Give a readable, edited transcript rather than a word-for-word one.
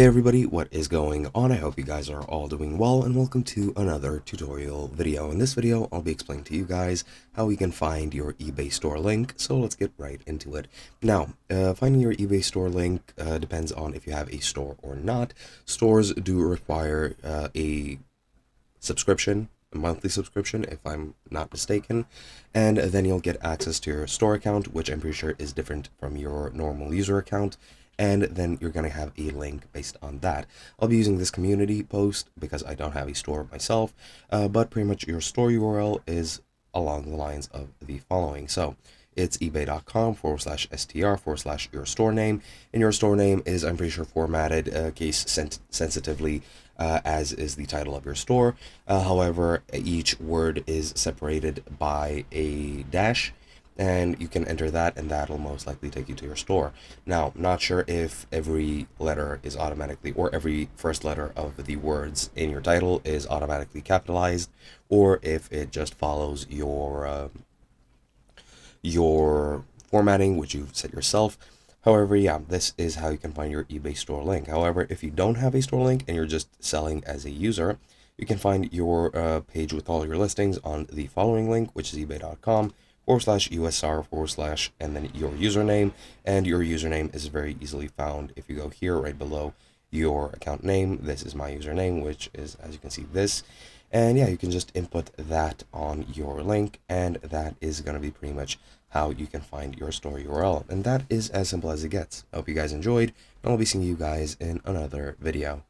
Hey everybody, what is going on? I hope you guys are all doing well, and welcome to another tutorial video. In this video, I'll be explaining to you guys how we can find your eBay store link, so let's get right into it. Now, finding your eBay store link depends on if you have a store or not. Stores do require a subscription, a monthly subscription if I'm not mistaken, and then you'll get access to your store account, which I'm pretty sure is different from your normal user account, and then you're going to have a link based on that. I'll be using this community post because I don't have a store myself, but pretty much your store URL is along the lines of the following. So it's ebay.com/str/ your store name, and your store name is, I'm pretty sure, formatted case sensitively as is the title of your store. However, each word is separated by a dash, and you can enter that, and that'll most likely take you to your store. Now, not sure if every letter is automatically, or every first letter of the words in your title is automatically capitalized, or if it just follows your formatting, which you've set yourself. However, yeah, this is how you can find your eBay store link. However, if you don't have a store link and you're just selling as a user, you can find your page with all your listings on the following link, which is ebay.com/USR/ and then your username. And your username is very easily found if you go here right below your account name. This is my username, which is, as you can see, this. And yeah, you can just input that on your link, and that is going to be pretty much how you can find your store URL. And that is as simple as it gets. I hope you guys enjoyed, and I'll be seeing you guys in another video.